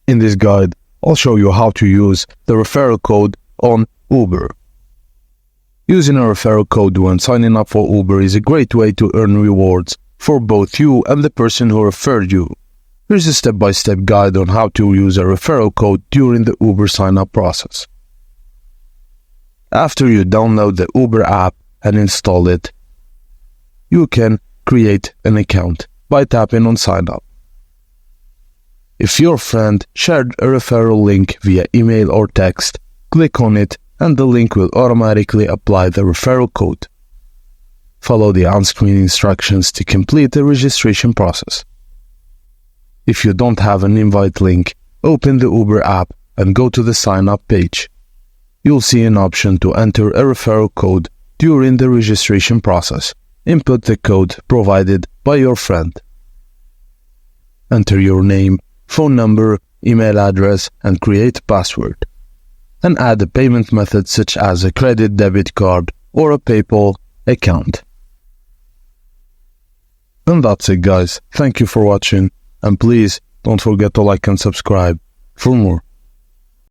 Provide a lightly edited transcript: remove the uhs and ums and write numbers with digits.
In this guide, I'll show you how to use the referral code on Uber. Using a referral code when signing up for Uber is a great way to earn rewards for both you and the person who referred you. Here's a step-by-step guide on how to use a referral code during the Uber sign-up process. After you download the Uber app and install it, you can create an account by tapping on Sign Up. If your friend shared a referral link via email or text, click on it and the link will automatically apply the referral code. Follow the on-screen instructions to complete the registration process. If you don't have an invite link, open the Uber app and go to the Sign Up page. You'll see an option to enter a referral code during the registration process. Input the code provided by your friend. Enter your name, phone number, email address, and create password. And add a payment method such as a credit debit card or a PayPal account. And that's it, guys. Thank you for watching, and please don't forget to like and subscribe for more.